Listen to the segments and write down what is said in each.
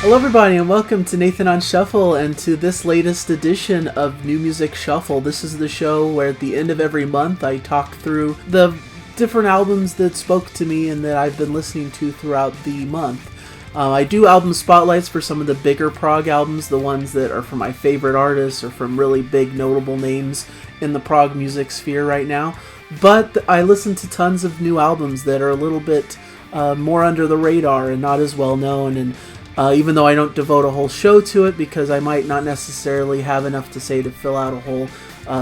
Hello everybody and welcome to Nathan on Shuffle and to this latest edition of New Music Shuffle. This is the show where at the end of every month I talk through the different albums that spoke to me and that I've been listening to throughout the month. I do album spotlights for some of the bigger prog albums, the ones that are from my favorite artists or from really big notable names in the prog music sphere right now. But I listen to tons of new albums that are a little bit more under the radar and not as well known, and even though I don't devote a whole show to it because I might not necessarily have enough to say to fill out a whole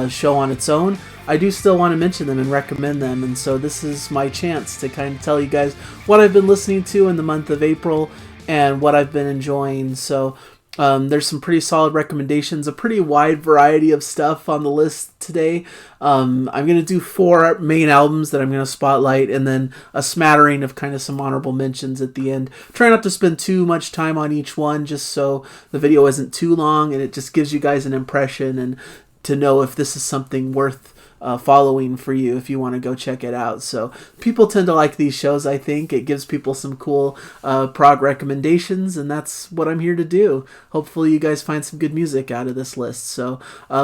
show on its own, I do still want to mention them and recommend them, and so this is my chance to kind of tell you guys what I've been listening to in the month of April and what I've been enjoying. So there's some pretty solid recommendations, a pretty wide variety of stuff on the list today. I'm going to do 4 main albums that I'm going to spotlight and then a smattering of kind of some honorable mentions at the end. Try not to spend too much time on each one just so the video isn't too long and it just gives you guys an impression and to know if this is something worth following for you if you want to go check it out. So people tend to like these shows. I think it gives people some cool prog recommendations, and that's what I'm here to do. Hopefully you guys find some good music out of this list. So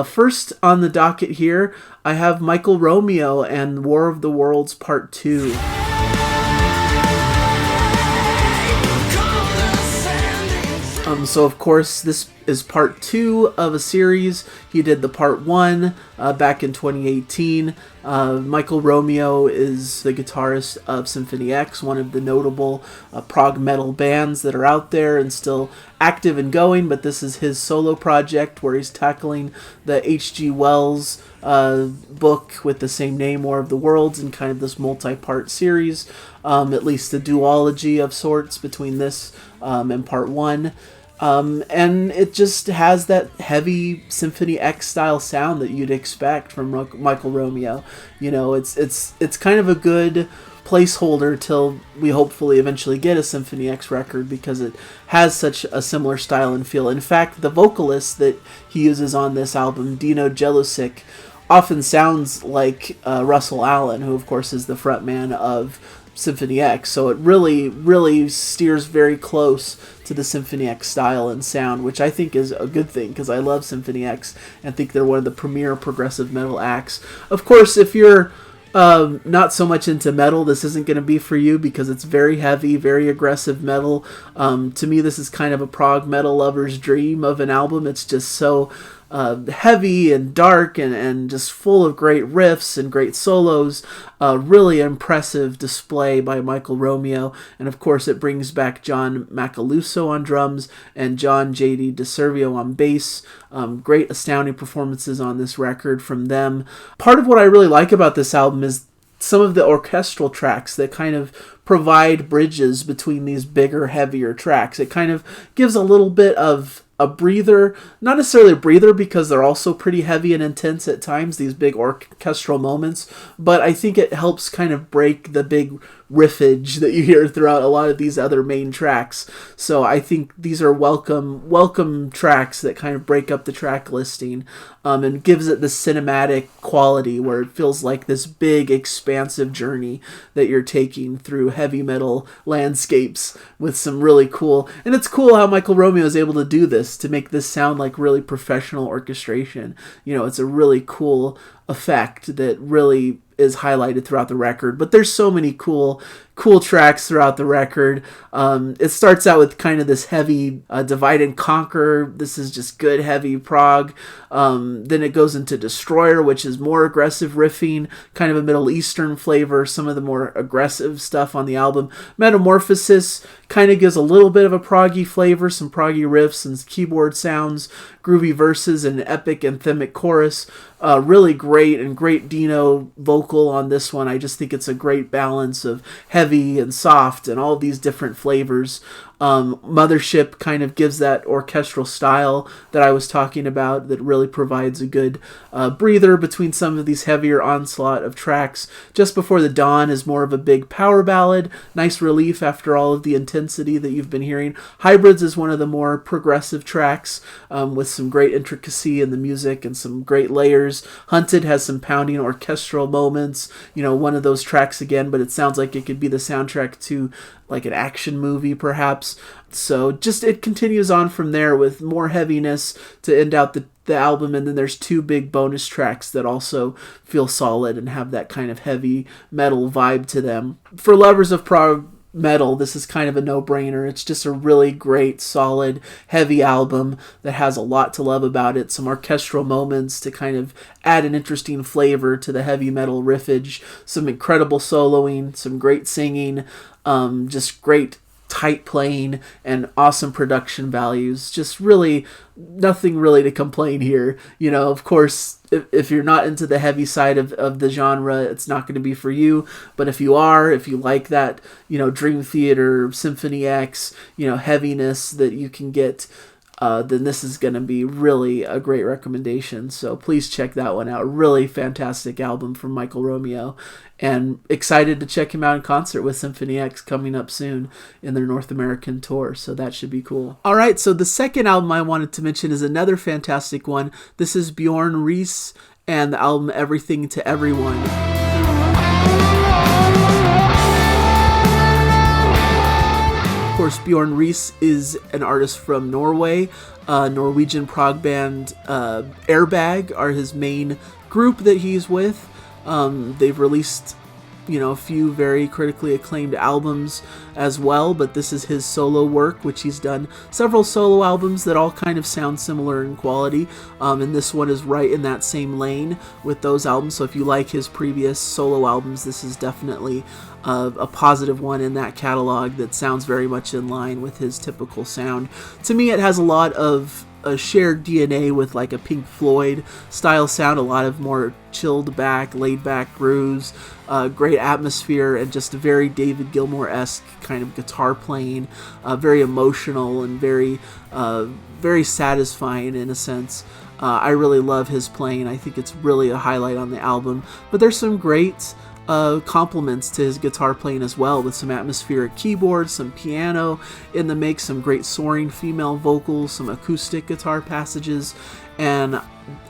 first on the docket here, I have Michael Romeo and War of the Worlds Part 2. So of course this is part 2 of a series. He did the part 1 back in 2018. Michael Romeo is the guitarist of Symphony X, one of the notable prog metal bands that are out there and still active and going, but this is his solo project where he's tackling the H.G. Wells book with the same name, War of the Worlds, in kind of this multi-part series, at least a duology of sorts between this and part 1. And it just has that heavy Symphony X style sound that you'd expect from Michael Romeo. You know, it's kind of a good placeholder till we hopefully eventually get a Symphony X record because it has such a similar style and feel. In fact, the vocalist that he uses on this album, Dino Jelusic, often sounds like Russell Allen, who of course is the frontman of Symphony X, so it really steers very close to the Symphony X style and sound, which I think is a good thing because I love Symphony X and think they're one of the premier progressive metal acts. Of course, if you're not so much into metal, this isn't going to be for you because it's very heavy, very aggressive metal. To me, this is kind of a prog metal lover's dream of an album. It's just so heavy and dark and just full of great riffs and great solos. Really impressive display by Michael Romeo. And of course it brings back John Macaluso on drums and John J.D. DeServio on bass. Great astounding performances on this record from them. Part of what I really like about this album is some of the orchestral tracks that kind of provide bridges between these bigger, heavier tracks. It kind of gives a little bit of a breather, not necessarily a breather because they're also pretty heavy and intense at times, these big orchestral moments, but I think it helps kind of break the big riffage that you hear throughout a lot of these other main tracks. So I think these are welcome tracks that kind of break up the track listing and gives it the cinematic quality where it feels like this big expansive journey that you're taking through heavy metal landscapes with some really cool, and it's cool how Michael Romeo is able to do this, to make this sound like really professional orchestration. You know, it's a really cool effect that really is highlighted throughout the record, but there's so many cool tracks throughout the record. It starts out with kind of this heavy Divide and Conquer. This is just good heavy prog. Then it goes into Destroyer, which is more aggressive riffing, kind of a Middle Eastern flavor, some of the more aggressive stuff on the album. Metamorphosis kind of gives a little bit of a proggy flavor, some proggy riffs and keyboard sounds, groovy verses and an epic anthemic chorus. Really great Dino vocal on this one. I just think it's a great balance of heavy and soft and all these different flavors. Mothership kind of gives that orchestral style that I was talking about that really provides a good breather between some of these heavier onslaught of tracks. Just Before the Dawn is more of a big power ballad, nice relief after all of the intensity that you've been hearing. Hybrids is one of the more progressive tracks with some great intricacy in the music and some great layers. Hunted has some pounding orchestral moments, you know, one of those tracks again, but it sounds like it could be the soundtrack to like an action movie perhaps. albums. So just it continues on from there with more heaviness to end out the album, and then there's 2 big bonus tracks that also feel solid and have that kind of heavy metal vibe to them. For lovers of prog metal, this is kind of a no-brainer. It's just a really great, solid, heavy album that has a lot to love about it. Some orchestral moments to kind of add an interesting flavor to the heavy metal riffage. Some incredible soloing, some great singing, just great tight playing and awesome production values. Just really nothing really to complain here. Of course, if you're not into the heavy side of the genre, it's not going to be for you. But if you are, if you like that, Dream Theater, Symphony X, heaviness that you can get, then this is going to be really a great recommendation. So please check that one out. Really fantastic album from Michael Romeo. And excited to check him out in concert with Symphony X coming up soon in their North American tour. So that should be cool. All right, so the second album I wanted to mention is another fantastic one. This is Bjorn Reese and the album Everything to Everyone. Of course, Bjorn Reese is an artist from Norway. Norwegian prog band Airbag are his main group that he's with. They've released, a few very critically acclaimed albums as well, but this is his solo work, which he's done several solo albums that all kind of sound similar in quality, and this one is right in that same lane with those albums. So if you like his previous solo albums, this is definitely a positive one in that catalog that sounds very much in line with his typical sound. To me, it has a lot of a shared DNA with like a Pink Floyd style sound, a lot of more chilled back, laid back grooves, great atmosphere, and just a very David Gilmour-esque kind of guitar playing, very emotional and very satisfying in a sense. I really love his playing. I think it's really a highlight on the album, but there's some great compliments to his guitar playing as well, with some atmospheric keyboards, some piano in the mix, some great soaring female vocals, some acoustic guitar passages, and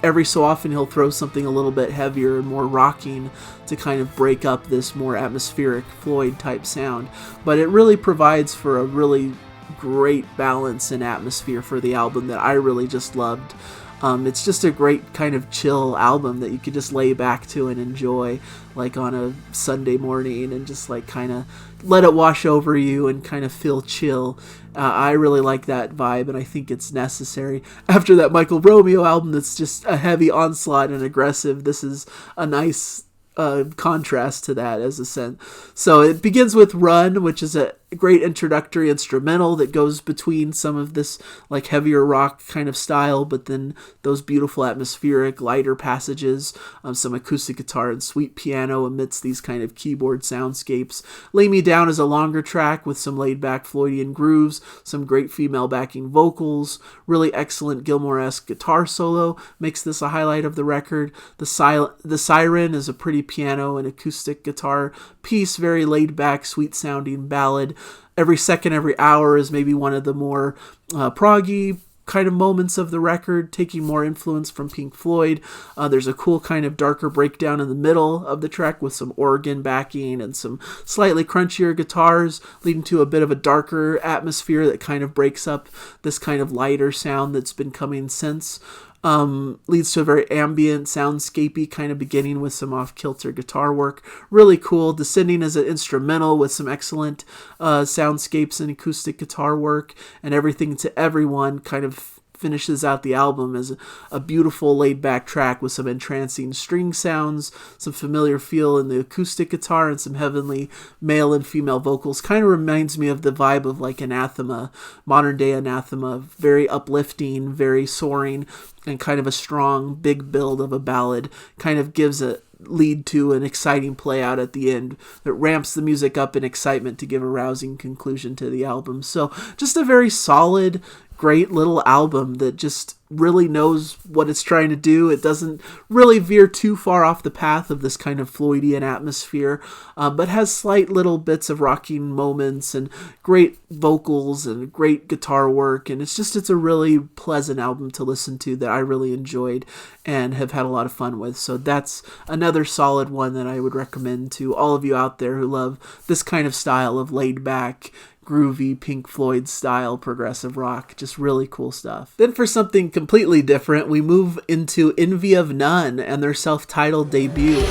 every so often he'll throw something a little bit heavier and more rocking to kind of break up this more atmospheric Floyd type sound. But it really provides for a really great balance and atmosphere for the album that I really just loved. It's just a great kind of chill album that you could just lay back to and enjoy, like on a Sunday morning, and just like kind of let it wash over you and kind of feel chill. I really like that vibe, and I think it's necessary. After that Michael Romeo album that's just a heavy onslaught and aggressive, this is a nice contrast to that as a sense. So it begins with Run, which is a great introductory instrumental that goes between some of this like heavier rock kind of style, but then those beautiful atmospheric lighter passages, some acoustic guitar and sweet piano amidst these kind of keyboard soundscapes. Lay Me Down is a longer track with some laid back Floydian grooves, some great female backing vocals, really excellent Gilmour-esque guitar solo makes this a highlight of the record. The Siren is a pretty piano and acoustic guitar piece, very laid back, sweet sounding ballad. Every Second, Every Hour is maybe one of the more proggy kind of moments of the record, taking more influence from Pink Floyd. There's a cool kind of darker breakdown in the middle of the track with some organ backing and some slightly crunchier guitars, leading to a bit of a darker atmosphere that kind of breaks up this kind of lighter sound that's been coming since. Leads to a very ambient, soundscapey kind of beginning with some off-kilter guitar work. Really cool. Descending as an instrumental with some excellent soundscapes and acoustic guitar work. And Everything to Everyone kind of finishes out the album as a beautiful laid-back track with some entrancing string sounds, some familiar feel in the acoustic guitar, and some heavenly male and female vocals. Kind of reminds me of the vibe of like Anathema, modern-day Anathema. Very uplifting, very soaring, and kind of a strong, big build of a ballad. Kind of gives a lead to an exciting play out at the end that ramps the music up in excitement to give a rousing conclusion to the album. So just a very solid, great little album that just really knows what it's trying to do. It doesn't really veer too far off the path of this kind of Floydian atmosphere, but has slight little bits of rocking moments and great vocals and great guitar work. And it's a really pleasant album to listen to that I really enjoyed and have had a lot of fun with. So that's another solid one that I would recommend to all of you out there who love this kind of style of laid back, groovy Pink Floyd style progressive rock. Just really cool stuff. Then for something completely different, we move into Envy of None and their self-titled debut.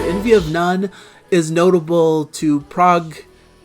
Envy of None is notable to prog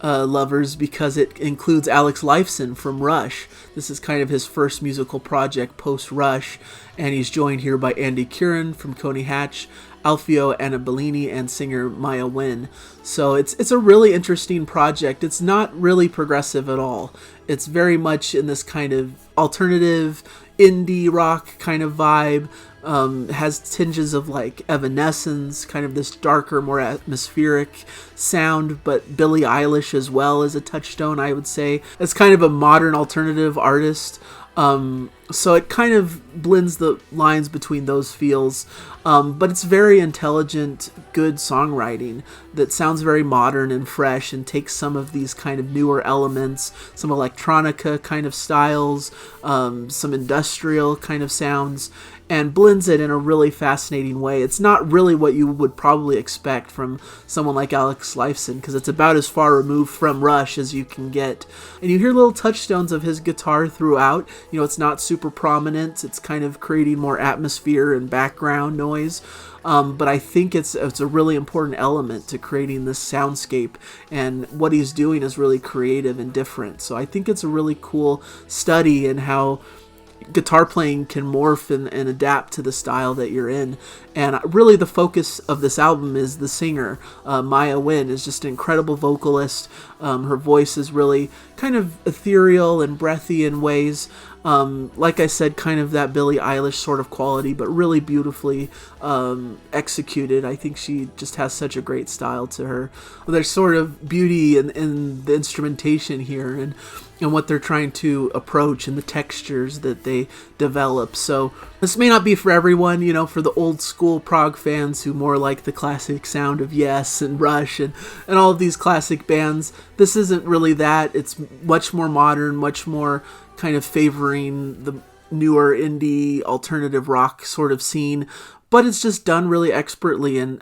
lovers because it includes Alex Lifeson from Rush. This is kind of his first musical project post-Rush, and he's joined here by Andy Curran from Coney Hatch, Alfio Annabellini, and singer Maya Wynn. So it's a really interesting project. It's not really progressive at all. It's very much in this kind of alternative indie rock kind of vibe. Has tinges of like Evanescence, kind of this darker, more atmospheric sound, but Billie Eilish as well as a touchstone, I would say. It's kind of a modern alternative artist. So it kind of blends the lines between those feels, but it's very intelligent, good songwriting that sounds very modern and fresh and takes some of these kind of newer elements, some electronica kind of styles, some industrial kind of sounds, and blends it in a really fascinating way. It's not really what you would probably expect from someone like Alex Lifeson, because it's about as far removed from Rush as you can get. And you hear little touchstones of his guitar throughout. You know, it's not super prominent. It's kind of creating more atmosphere and background noise. But I think it's a really important element to creating this soundscape, and what he's doing is really creative and different. So I think it's a really cool study in how guitar playing can morph and adapt to the style that you're in. And really the focus of this album is the singer. Maya Wynn is just an incredible vocalist. Her voice is really kind of ethereal and breathy in ways. Like I said, kind of that Billie Eilish sort of quality, but really beautifully executed. I think she just has such a great style to her. There's sort of beauty in the instrumentation here, and what they're trying to approach, and the textures that they develop. So this may not be for everyone, you know, for the old school prog fans who more like the classic sound of Yes and Rush and all of these classic bands. This isn't really that. It's much more modern, much more kind of favoring the newer indie alternative rock sort of scene. But it's just done really expertly, and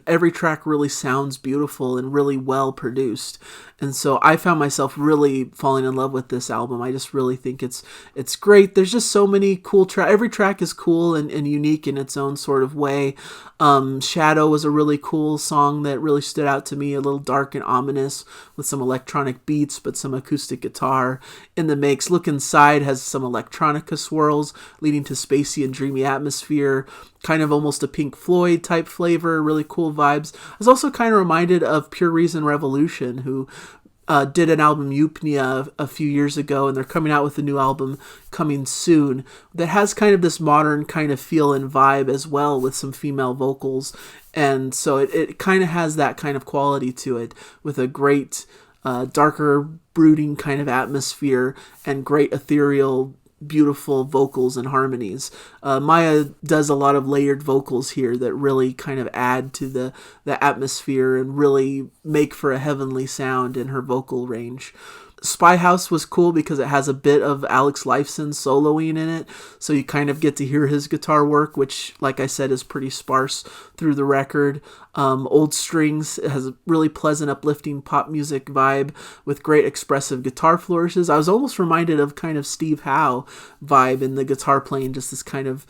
every track really sounds beautiful and really well produced. And so I found myself really falling in love with this album. I just really think it's great. There's just so many cool tracks. Every track is cool and unique in its own sort of way. Shadow was a really cool song that really stood out to me, a little dark and ominous with some electronic beats, but some acoustic guitar in the mix. Look Inside has some electronica swirls leading to spacey and dreamy atmosphere, kind of almost a Pink Floyd type flavor, really cool vibes. I was also kind of reminded of Pure Reason Revolution, who did an album Eupnia a few years ago, and they're coming out with a new album coming soon that has kind of this modern kind of feel and vibe as well, with some female vocals. And so it kind of has that kind of quality to it, with a great darker, brooding kind of atmosphere and great ethereal, beautiful vocals and harmonies. Maya does a lot of layered vocals here that really kind of add to the atmosphere and really make for a heavenly sound in her vocal range. Spy House was cool because it has a bit of Alex Lifeson soloing in it, so you kind of get to hear his guitar work, which, like I said, is pretty sparse through the record. Old Strings has a really pleasant, uplifting pop music vibe with great expressive guitar flourishes. I was almost reminded of kind of Steve Howe vibe in the guitar playing, just this kind of,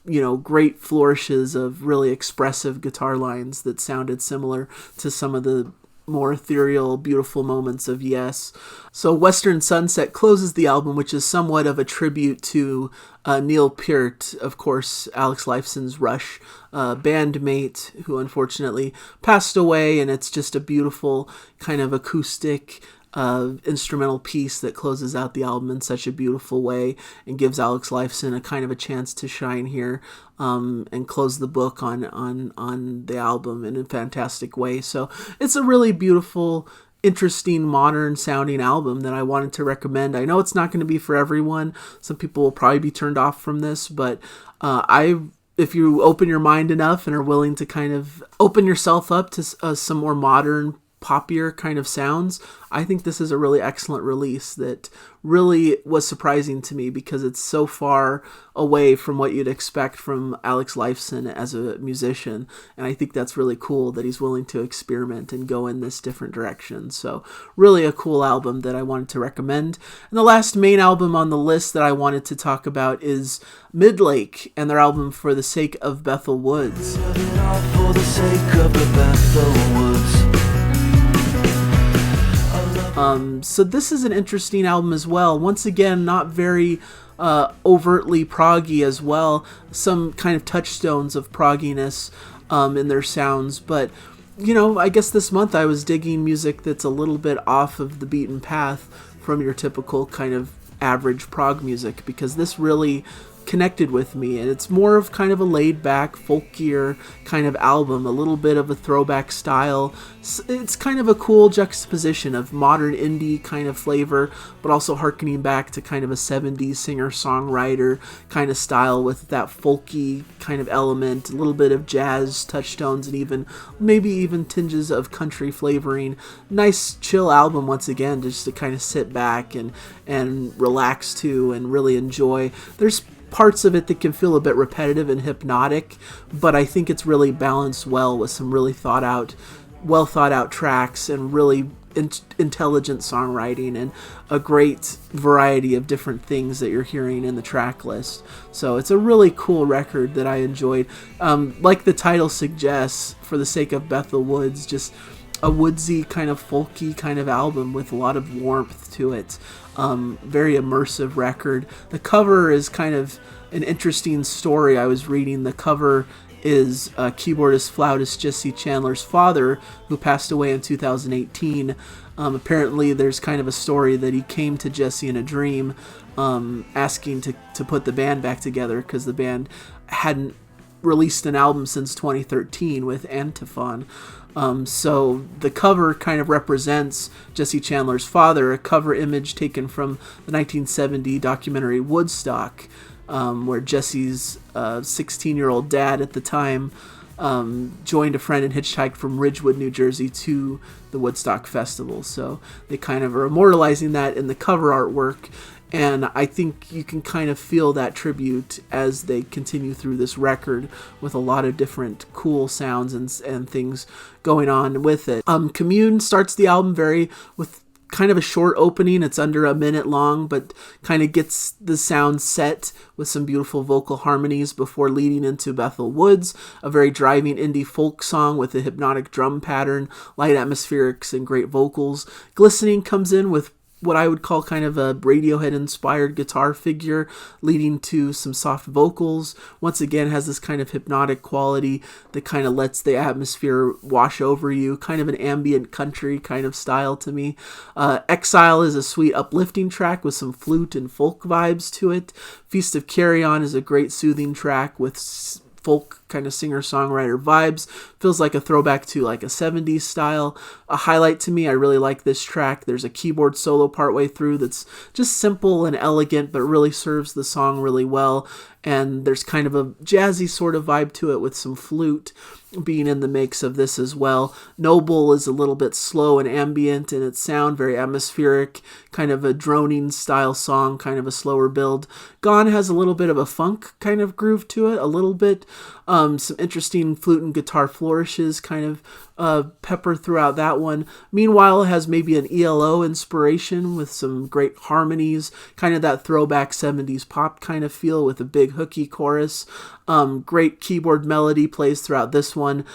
you know, great flourishes of really expressive guitar lines that sounded similar to some of the more ethereal, beautiful moments of Yes. So Western Sunset closes the album, which is somewhat of a tribute to Neil Peart, of course, Alex Lifeson's Rush bandmate, who unfortunately passed away, and it's just a beautiful kind of acoustic instrumental piece that closes out the album in such a beautiful way and gives Alex Lifeson a kind of a chance to shine here and close the book on the album in a fantastic way. So it's a really beautiful, interesting, modern sounding album that I wanted to recommend. I know it's not going to be for everyone. Some people will probably be turned off from this, but if you open your mind enough and are willing to kind of open yourself up to some more modern poppier kind of sounds, I think this is a really excellent release that really was surprising to me because it's so far away from what you'd expect from Alex Lifeson as a musician. And I think that's really cool that he's willing to experiment and go in this different direction. So really a cool album that I wanted to recommend. And the last main album on the list that I wanted to talk about is Midlake and their album For the Sake of Bethel Woods. For the sake of the Bethel Woods. So this is an interesting album as well. Once again, not very overtly proggy as well. Some kind of touchstones of progginess in their sounds. But, I guess this month I was digging music that's a little bit off of the beaten path from your typical kind of average prog music, because this really connected with me, and it's more of kind of a laid back, folkier kind of album, a little bit of a throwback style. It's kind of a cool juxtaposition of modern indie kind of flavor, but also harkening back to kind of a 70s singer-songwriter kind of style with that folky kind of element, a little bit of jazz touchstones, and maybe even tinges of country flavoring. Nice chill album once again, just to kind of sit back and relax to and really enjoy. There's parts of it that can feel a bit repetitive and hypnotic, but I think it's really balanced well with some really well thought out tracks and really intelligent songwriting and a great variety of different things that you're hearing in the track list. So it's a really cool record that I enjoyed. Like the title suggests, For the Sake of Bethel Woods, just a woodsy kind of folky kind of album with a lot of warmth to it. Very immersive record. The cover is kind of an interesting story. I was reading the cover is keyboardist flautist Jesse Chandler's father, who passed away in 2018. Apparently there's kind of a story that he came to Jesse in a dream asking to put the band back together because the band hadn't released an album since 2013 with Antiphon. So the cover kind of represents Jesse Chandler's father, a cover image taken from the 1970 documentary Woodstock, where Jesse's 16-year-old dad at the time joined a friend and hitchhiked from Ridgewood, New Jersey to the Woodstock Festival. So they kind of are immortalizing that in the cover artwork. And I think you can kind of feel that tribute as they continue through this record with a lot of different cool sounds and things going on with it. Commune starts the album with kind of a short opening. It's under a minute long, but kind of gets the sound set with some beautiful vocal harmonies before leading into Bethel Woods, a very driving indie folk song with a hypnotic drum pattern, light atmospherics, and great vocals. Glistening comes in with what I would call kind of a Radiohead-inspired guitar figure, leading to some soft vocals. Once again, has this kind of hypnotic quality that kind of lets the atmosphere wash over you, kind of an ambient country kind of style to me. Exile is a sweet uplifting track with some flute and folk vibes to it. Feast of Carrion is a great soothing track with folk kind of singer-songwriter vibes. Feels like a throwback to like a 70s style. A highlight to me, I really like this track. There's a keyboard solo partway through that's just simple and elegant, but really serves the song really well. And there's kind of a jazzy sort of vibe to it with some flute being in the mix of this as well. Noble is a little bit slow and ambient in its sound, very atmospheric, kind of a droning style song, kind of a slower build. Gone has a little bit of a funk kind of groove to it, a little bit. Some interesting flute and guitar flourishes kind of pepper throughout that one. Meanwhile, it has maybe an ELO inspiration with some great harmonies, kind of that throwback 70s pop kind of feel with a big hooky chorus. Great keyboard melody plays throughout this one.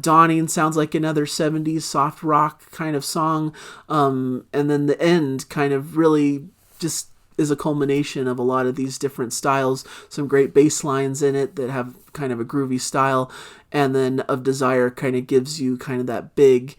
Dawning sounds like another 70s soft rock kind of song. And then the end kind of really just is a culmination of a lot of these different styles. Some great bass lines in it that have kind of a groovy style. And then Of Desire kind of gives you kind of that big,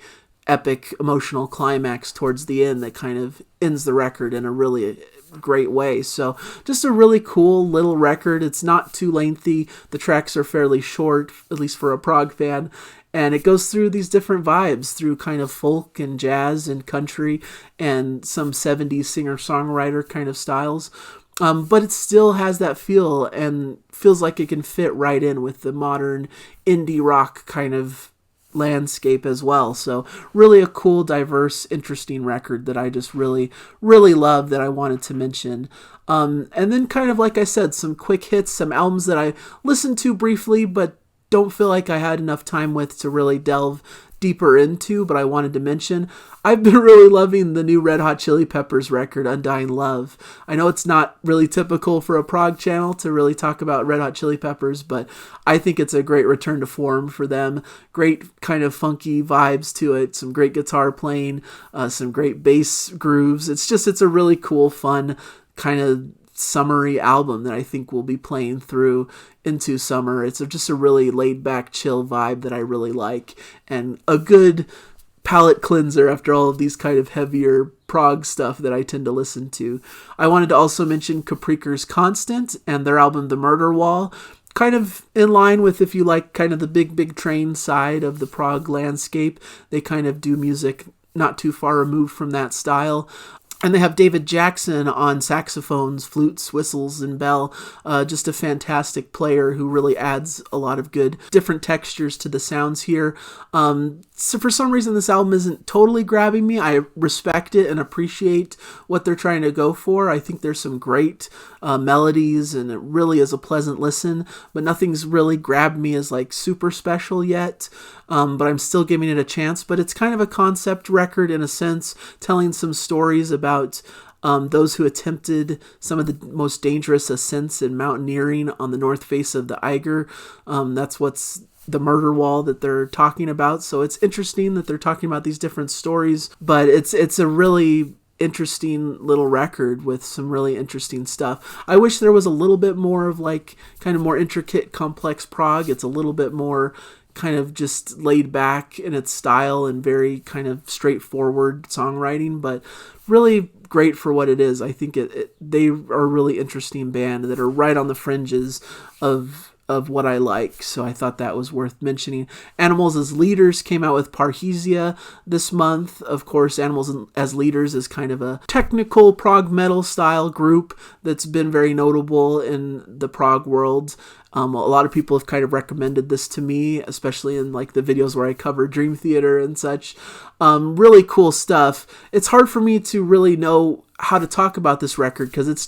epic, emotional climax towards the end that kind of ends the record in a really great way. So just a really cool little record. It's not too lengthy. The tracks are fairly short, at least for a prog fan. And it goes through these different vibes, through kind of folk and jazz and country and some 70s singer-songwriter kind of styles. But it still has that feel and feels like it can fit right in with the modern indie rock kind of landscape as well. So really a cool, diverse, interesting record that I just really, really love that I wanted to mention. And then kind of like I said, some quick hits, some albums that I listened to briefly, but don't feel like I had enough time with to really delve deeper into, but I wanted to mention. I've been really loving the new Red Hot Chili Peppers record, Undying Love. I know it's not really typical for a prog channel to really talk about Red Hot Chili Peppers, but I think it's a great return to form for them. Great kind of funky vibes to it, some great guitar playing, some great bass grooves. It's a really cool, fun kind of summery album that I think will be playing through into summer. It's just a really laid back, chill vibe that I really like, and a good palate cleanser after all of these kind of heavier prog stuff that I tend to listen to. I wanted to also mention Capricor's Constant and their album The Murder Wall, kind of in line with if you like kind of the big train side of the prog landscape. They kind of do music not too far removed from that style. And they have David Jackson on saxophones, flutes, whistles, and bell. Just a fantastic player who really adds a lot of good different textures to the sounds here. So for some reason, this album isn't totally grabbing me. I respect it and appreciate what they're trying to go for. I think there's some great melodies, and it really is a pleasant listen, but nothing's really grabbed me as like super special yet. But I'm still giving it a chance. But it's kind of a concept record in a sense, telling some stories about those who attempted some of the most dangerous ascents and mountaineering on the north face of the Eiger. That's what's the murder wall that they're talking about. So it's interesting that they're talking about these different stories, but it's a really interesting little record with some really interesting stuff. I wish there was a little bit more of like kind of more intricate, complex prog. It's a little bit more kind of just laid back in its style and very kind of straightforward songwriting, but really great for what it is. I think they are a really interesting band that are right on the fringes of what I like, so I thought that was worth mentioning. Animals as Leaders came out with Parrhesia this month. Of course, Animals as Leaders is kind of a technical prog metal style group that's been very notable in the prog world. A lot of people have kind of recommended this to me, especially in like the videos where I cover Dream Theater and such. Really cool stuff. It's hard for me to really know how to talk about this record because it's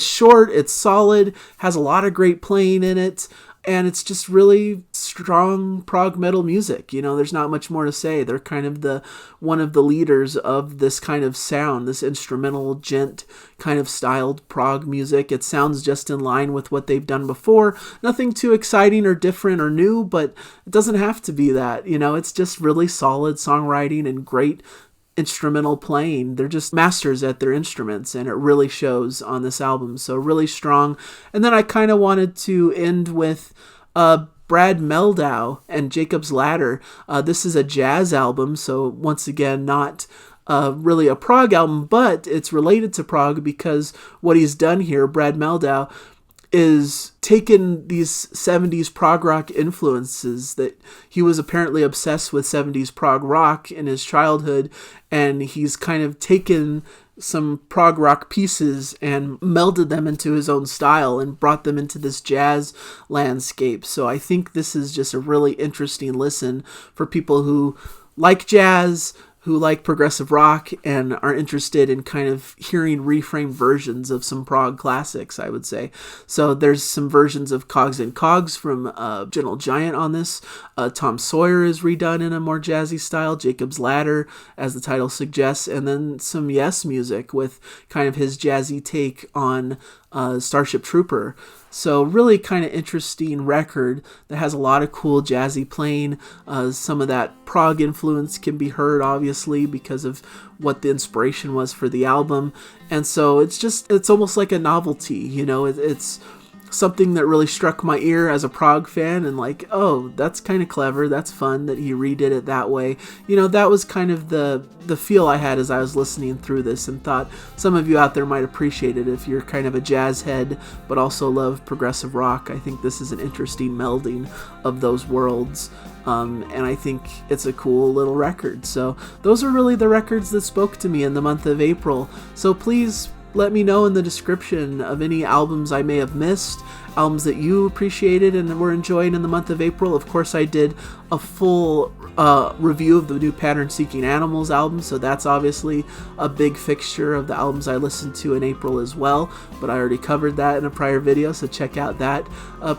short, it's solid, has a lot of great playing in it, and it's just really strong prog metal music. You know, there's not much more to say. They're kind of one of the leaders of this kind of sound, this instrumental, djent kind of styled prog music. It sounds just in line with what they've done before. Nothing too exciting or different or new, but it doesn't have to be that. You know, it's just really solid songwriting and great instrumental playing. They're just masters at their instruments, and it really shows on this album. So really strong. And then I kind of wanted to end with Brad Meldow and Jacob's Ladder. This is a jazz album, so once again not really a prog album, but it's related to prog because what he's done here, Brad Meldow, is taken these 70s prog rock influences that he was apparently obsessed with 70s prog rock in his childhood, and he's kind of taken some prog rock pieces and melded them into his own style and brought them into this jazz landscape. So I think this is just a really interesting listen for people who like jazz, who like progressive rock, and are interested in kind of hearing reframed versions of some prog classics, I would say. So there's some versions of Cogs and Cogs from Gentle Giant on this. Tom Sawyer is redone in a more jazzy style, Jacob's Ladder, as the title suggests, and then some Yes music with kind of his jazzy take on Starship Trooper. So really kind of interesting record that has a lot of cool jazzy playing. Some of that prog influence can be heard, obviously, because of what the inspiration was for the album. And so it's almost like a novelty, you know, it's something that really struck my ear as a prog fan, and like, oh, that's kind of clever, that's fun that he redid it that way. You know, that was kind of the feel I had as I was listening through this, and thought some of you out there might appreciate it if you're kind of a jazz head but also love progressive rock. I think this is an interesting melding of those worlds, and I think it's a cool little record. So those are really the records that spoke to me in the month of April. So please let me know in the description of any albums I may have missed, albums that you appreciated and were enjoying in the month of April. Of course, I did a full review of the new Pattern Seeking Animals album, so that's obviously a big fixture of the albums I listened to in April as well, but I already covered that in a prior video, so check out that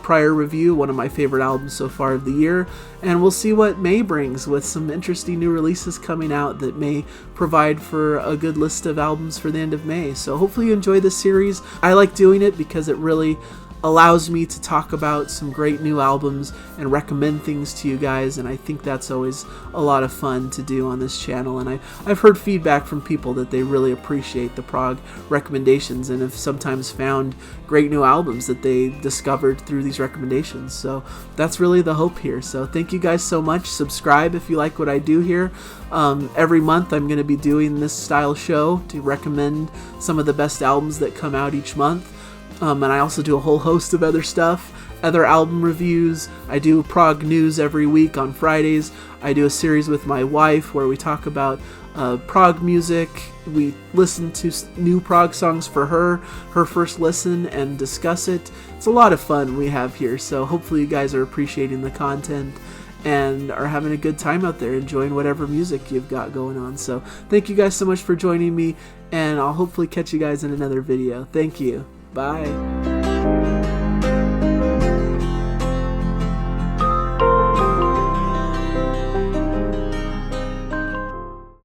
prior review, one of my favorite albums so far of the year. And we'll see what May brings with some interesting new releases coming out that may provide for a good list of albums for the end of May. So hopefully you enjoy this series. I like doing it because it really allows me to talk about some great new albums and recommend things to you guys, and I think that's always a lot of fun to do on this channel. And I've heard feedback from people that they really appreciate the prog recommendations and have sometimes found great new albums that they discovered through these recommendations. So that's really the hope here. So thank you guys so much. Subscribe if you like what I do here. Every month I'm going to be doing this style show to recommend some of the best albums that come out each month. And I also do a whole host of other stuff, other album reviews. I do prog news every week on Fridays. I do a series with my wife where we talk about prog music. We listen to new prog songs for her first listen, and discuss it. It's a lot of fun we have here, so hopefully you guys are appreciating the content and are having a good time out there enjoying whatever music you've got going on. So thank you guys so much for joining me, and I'll hopefully catch you guys in another video. Thank you. Bye.